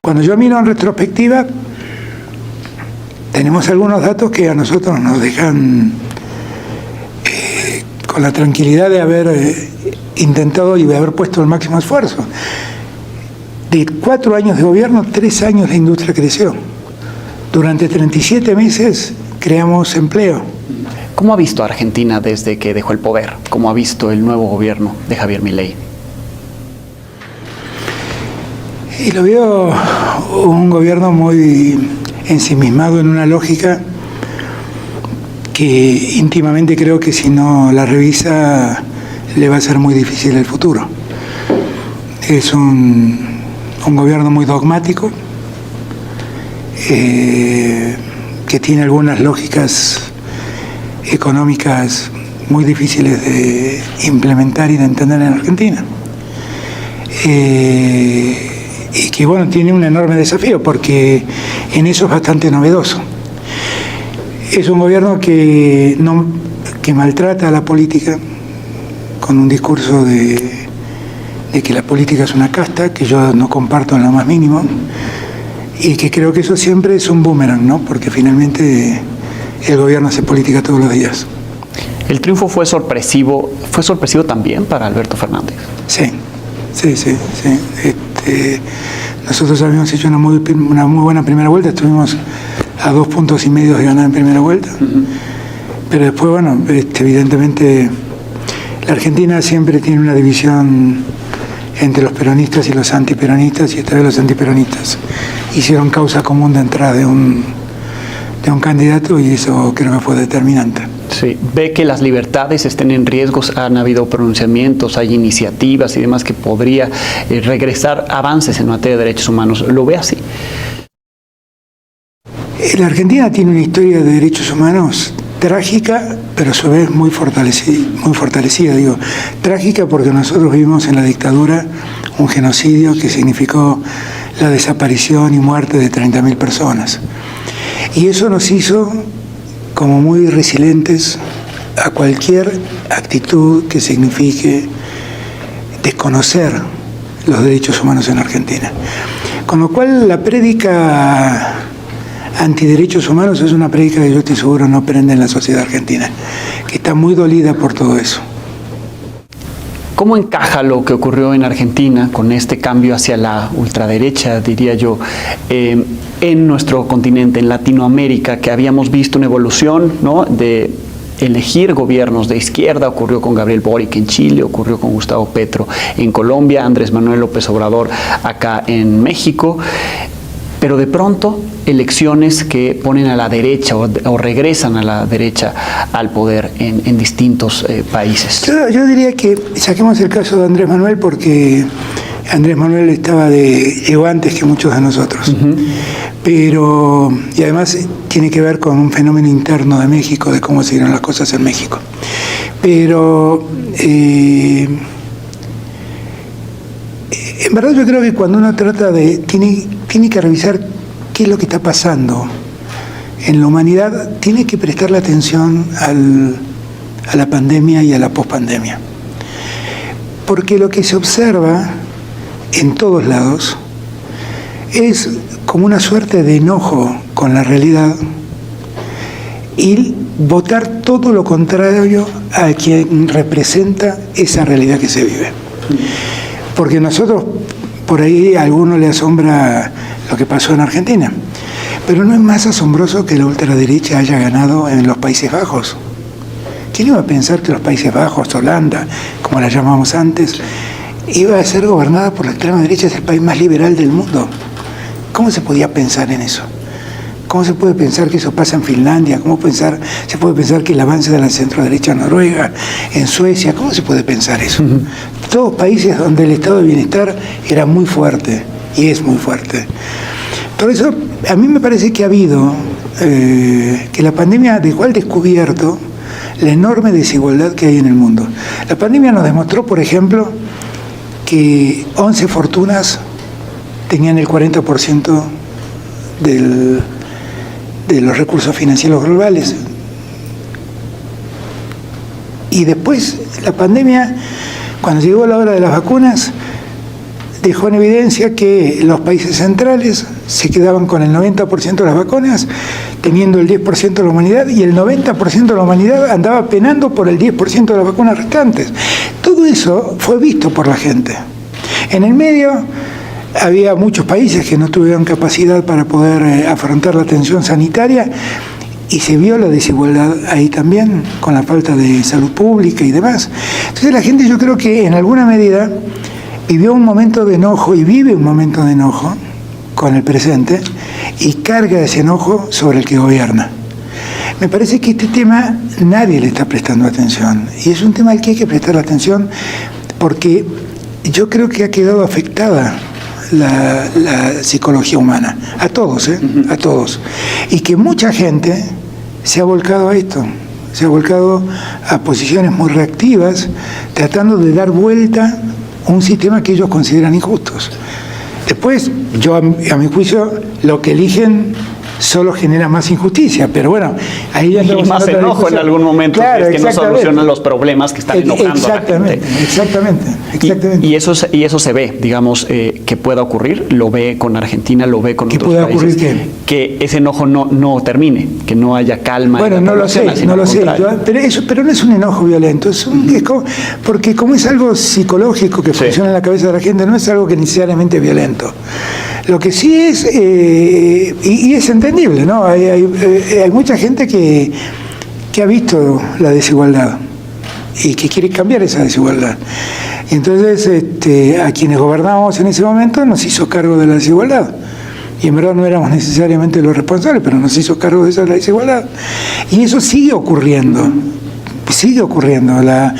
Cuando yo miro en retrospectiva, tenemos algunos datos que a nosotros nos dejan con la tranquilidad de haber intentado y de haber puesto el máximo esfuerzo. De 4 años de gobierno, 3 años la industria creció. Durante 37 meses creamos empleo. ¿Cómo ha visto Argentina desde que dejó el poder? ¿Cómo ha visto el nuevo gobierno de Javier Milei? Y lo veo un gobierno muy ensimismado en una lógica que íntimamente creo que si no la revisa le va a ser muy difícil el futuro. Es un gobierno muy dogmático, que tiene algunas lógicas económicas muy difíciles de implementar y de entender en Argentina. Y que, bueno, tiene un enorme desafío porque en eso es bastante novedoso. Es un gobierno que maltrata a la política con un discurso de que la política es una casta, que yo no comparto en lo más mínimo, y que creo que eso siempre es un boomerang, ¿no? Porque finalmente el gobierno hace política todos los días. ¿El triunfo fue sorpresivo también para Alberto Fernández? Sí. Nosotros habíamos hecho una muy buena primera vuelta, estuvimos a 2,5 puntos de ganar en primera vuelta. Pero después, bueno, evidentemente la Argentina siempre tiene una división entre los peronistas y los antiperonistas, y esta vez los antiperonistas hicieron causa común de entrada de un candidato, y eso creo que fue determinante. Sí, ve que las libertades estén en riesgo, han habido pronunciamientos, hay iniciativas y demás que podría regresar avances en materia de derechos humanos. ¿Lo ve así? La Argentina tiene una historia de derechos humanos trágica, pero a su vez muy fortalecida. Digo, trágica porque nosotros vivimos en la dictadura un genocidio que significó la desaparición y muerte de 30.000 personas. Y eso nos hizo como muy resilientes a cualquier actitud que signifique desconocer los derechos humanos en Argentina. Con lo cual la prédica antiderechos humanos es una prédica que yo estoy seguro no prende en la sociedad argentina, que está muy dolida por todo eso. ¿Cómo encaja lo que ocurrió en Argentina con este cambio hacia la ultraderecha, diría yo, en nuestro continente, en Latinoamérica, que habíamos visto una evolución, ¿no?, de elegir gobiernos de izquierda? Ocurrió con Gabriel Boric en Chile, ocurrió con Gustavo Petro en Colombia, Andrés Manuel López Obrador acá en México. Pero de pronto, elecciones que ponen a la derecha o regresan a la derecha al poder en distintos países. Yo diría que saquemos el caso de Andrés Manuel, porque Andrés Manuel llegó antes que muchos de nosotros. Pero, y además tiene que ver con un fenómeno interno de México, de cómo se dieron las cosas en México. Pero en verdad yo creo que cuando uno trata tiene que revisar qué es lo que está pasando en la humanidad, tiene que prestarle atención a la pandemia y a la pospandemia. Porque lo que se observa en todos lados es como una suerte de enojo con la realidad y votar todo lo contrario a quien representa esa realidad que se vive. Porque nosotros, por ahí a alguno le asombra lo que pasó en Argentina, pero no es más asombroso que la ultraderecha haya ganado en los Países Bajos. ¿Quién iba a pensar que los Países Bajos, Holanda, como la llamamos antes, iba a ser gobernada por la extrema derecha? Es el país más liberal del mundo. ¿Cómo se podía pensar en eso? ¿Cómo se puede pensar que eso pasa en Finlandia? ¿Cómo se puede pensar que el avance de la centroderecha en Noruega, en Suecia? ¿Cómo se puede pensar eso? Todos países donde el estado de bienestar era muy fuerte y es muy fuerte. Por eso a mí me parece que ha habido, que la pandemia dejó al descubierto la enorme desigualdad que hay en el mundo. La pandemia nos demostró, por ejemplo, que 11 fortunas tenían el 40% de los recursos financieros globales. Y después, la pandemia, cuando llegó la hora de las vacunas, dejó en evidencia que los países centrales se quedaban con el 90% de las vacunas, teniendo el 10% de la humanidad, y el 90% de la humanidad andaba penando por el 10% de las vacunas restantes. Todo eso fue visto por la gente. En el medio había muchos países que no tuvieron capacidad para poder afrontar la atención sanitaria, y se vio la desigualdad ahí también, con la falta de salud pública y demás. Entonces la gente, yo creo que en alguna medida vivió un momento de enojo y vive un momento de enojo con el presente, y carga ese enojo sobre el que gobierna. Me parece que este tema nadie le está prestando atención, y es un tema al que hay que prestar atención, porque yo creo que ha quedado afectada la psicología humana, a todos, a todos, y que mucha gente se ha volcado a esto, se ha volcado a posiciones muy reactivas, tratando de dar vuelta a un sistema que ellos consideran injustos. Después, yo a mi juicio, lo que eligen solo genera más injusticia, pero bueno, ahí ya y más enojo en algún momento, claro, que no solucionan los problemas que están enojando a la gente. Exactamente. Y eso se ve, digamos, que pueda ocurrir, lo ve con Argentina, lo ve con otros países. ¿Qué puede ocurrir? Que ese enojo no termine, que no haya calma. Bueno, no lo sé. Pero no es un enojo violento, es porque como es algo psicológico que funciona en la cabeza de la gente, no es algo que necesariamente violento. Lo que sí es, y es entendible, ¿no? Hay mucha gente que ha visto la desigualdad y que quiere cambiar esa desigualdad. Y entonces a quienes gobernábamos en ese momento nos hizo cargo de la desigualdad. Y en verdad no éramos necesariamente los responsables, pero nos hizo cargo de esa desigualdad. Y eso sigue ocurriendo. Sigue ocurriendo la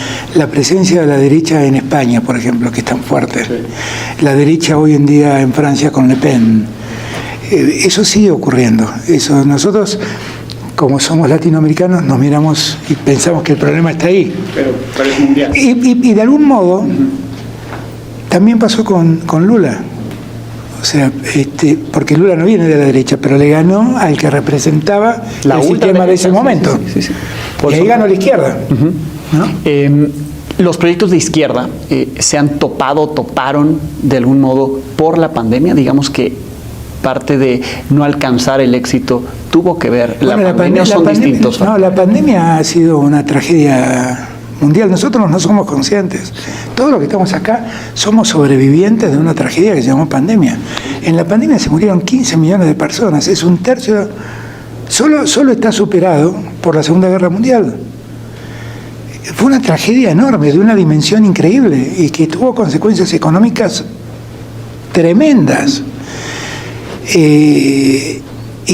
presencia de la derecha en España, por ejemplo, que es tan fuerte. La derecha hoy en día en Francia con Le Pen. Eso sigue ocurriendo. Eso, nosotros, como somos latinoamericanos, nos miramos y pensamos que el problema está ahí. Pero es mundial. Y de algún modo, también pasó con Lula. O sea, porque Lula no viene de la derecha, pero le ganó al que representaba el sistema de ese momento. Sí. Y ahí ganó la izquierda. ¿No? Los proyectos de izquierda se han toparon de algún modo por la pandemia. Digamos que parte de no alcanzar el éxito tuvo que ver. Bueno, la pandemia son distintos. No, la pandemia ha sido una tragedia mundial. Nosotros no somos conscientes. Todos los que estamos acá somos sobrevivientes de una tragedia que se llamó pandemia. En la pandemia se murieron 15 millones de personas. Es un tercio. Solo está superado por la Segunda Guerra Mundial. Fue una tragedia enorme, de una dimensión increíble, y que tuvo consecuencias económicas tremendas. Y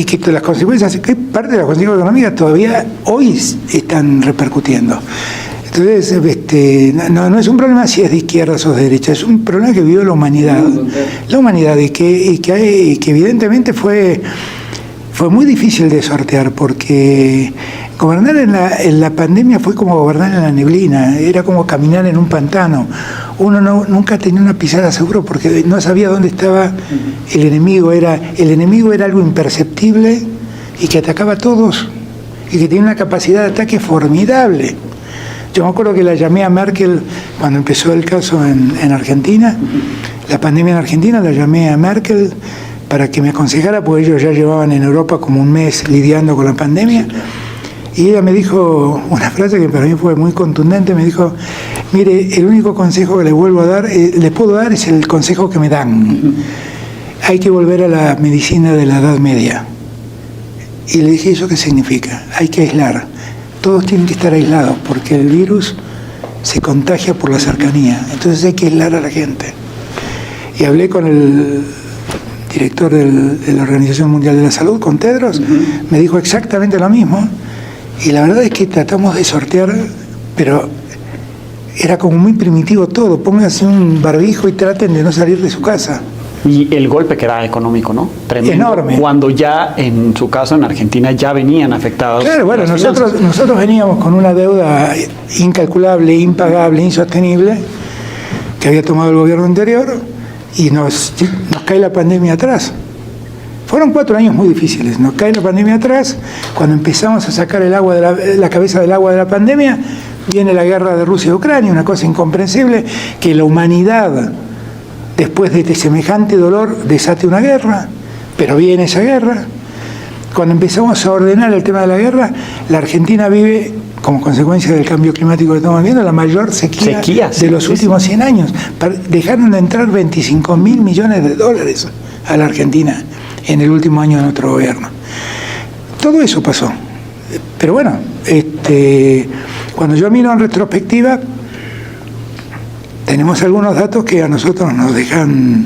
que las consecuencias, que parte de las consecuencias económicas todavía hoy están repercutiendo. Entonces, no es un problema si es de izquierdas o de derecha, es un problema que vivió la humanidad. La humanidad, y que evidentemente fue muy difícil de sortear, porque gobernar en la pandemia fue como gobernar en la neblina, era como caminar en un pantano. Uno nunca tenía una pisada seguro porque no sabía dónde estaba el enemigo. El enemigo era algo imperceptible y que atacaba a todos y que tenía una capacidad de ataque formidable. Yo me acuerdo que la llamé a Merkel cuando empezó el caso en Argentina, la pandemia en Argentina, la llamé a Merkel para que me aconsejara, porque ellos ya llevaban en Europa como un mes lidiando con la pandemia. Y ella me dijo una frase que para mí fue muy contundente, me dijo: mire, el único consejo que le puedo dar es el consejo que me dan. Hay que volver a la medicina de la Edad Media. Y le dije: ¿eso qué significa? Hay que aislar. Todos tienen que estar aislados, porque el virus se contagia por la cercanía. Entonces hay que aislar a la gente. Y hablé con el director de la Organización Mundial de la Salud, con Tedros, me dijo exactamente lo mismo. Y la verdad es que tratamos de sortear, pero era como muy primitivo todo. Pónganse un barbijo y traten de no salir de su casa. Y el golpe que era económico, ¿no? Tremendo. Enorme. Cuando ya, en su caso, en Argentina, ya venían afectados. Claro, bueno, nosotros veníamos con una deuda incalculable, impagable, insostenible, que había tomado el gobierno anterior, y nos cae la pandemia atrás. Fueron 4 años muy difíciles. Nos cae la pandemia atrás. Cuando empezamos a sacar el agua la cabeza del agua de la pandemia, viene la guerra de Rusia y Ucrania, una cosa incomprensible, que la humanidad después de semejante dolor desate una guerra, pero viene esa guerra. Cuando empezamos a ordenar el tema de la guerra, la Argentina vive, como consecuencia del cambio climático que estamos viendo, la mayor sequía de los últimos 100 años. Dejaron de entrar 25.000 millones de dólares a la Argentina en el último año de nuestro gobierno. Todo eso pasó. Pero bueno, cuando yo miro en retrospectiva, tenemos algunos datos que a nosotros nos dejan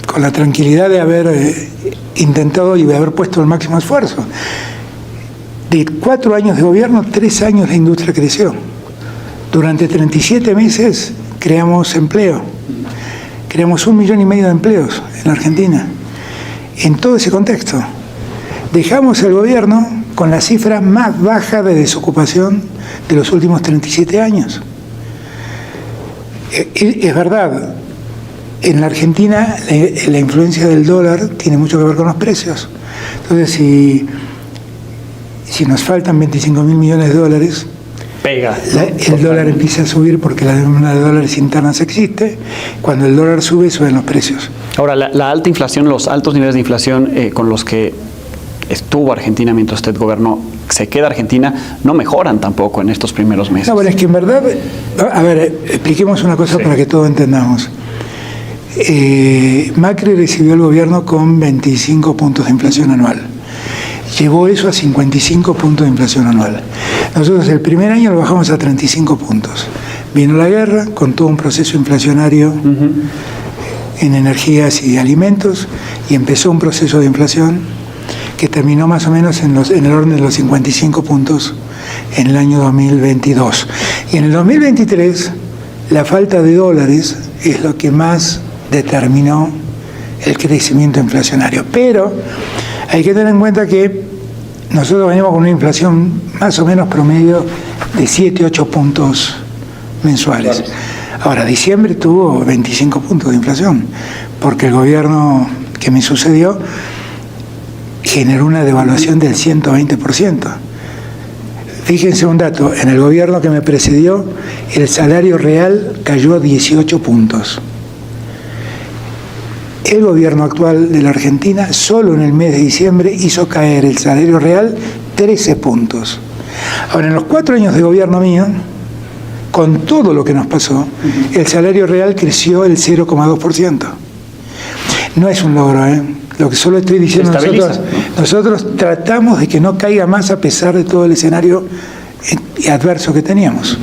con la tranquilidad de haber intentado y de haber puesto el máximo esfuerzo. De 4 años de gobierno, 3 años la industria creció. Durante 37 meses creamos empleo. Creamos 1,5 millones de empleos en la Argentina. En todo ese contexto, dejamos el gobierno con la cifra más baja de desocupación de los últimos 37 años. Es verdad, en la Argentina la influencia del dólar tiene mucho que ver con los precios. Entonces, si nos faltan 25.000 millones de dólares, pega, el dólar empieza a subir porque la demanda de dólares internas existe. Cuando el dólar sube, suben los precios. Ahora, la alta inflación, los altos niveles de inflación con los que estuvo Argentina mientras usted gobernó, se queda Argentina, no mejoran tampoco en estos primeros meses. No, bueno, es que en verdad, a ver, expliquemos una cosa para que todos entendamos. Macri recibió el gobierno con 25 puntos de inflación anual. Llevó eso a 55 puntos de inflación anual. Nosotros el primer año lo bajamos a 35 puntos. Vino la guerra con todo un proceso inflacionario en energías y alimentos y empezó un proceso de inflación que terminó más o menos en el orden de los 55 puntos en el año 2022. Y en el 2023 la falta de dólares es lo que más determinó el crecimiento inflacionario. Pero hay que tener en cuenta que nosotros venimos con una inflación más o menos promedio de 7-8 puntos mensuales. Ahora, diciembre tuvo 25 puntos de inflación, porque el gobierno que me sucedió generó una devaluación del 120%. Fíjense un dato, en el gobierno que me precedió, el salario real cayó a 18 puntos. El gobierno actual de la Argentina, solo en el mes de diciembre, hizo caer el salario real 13 puntos. Ahora, en los 4 años de gobierno mío, con todo lo que nos pasó, el salario real creció el 0,2%. No es un logro, ¿eh? Lo que solo estoy diciendo, nosotros tratamos de que no caiga más a pesar de todo el escenario adverso que teníamos.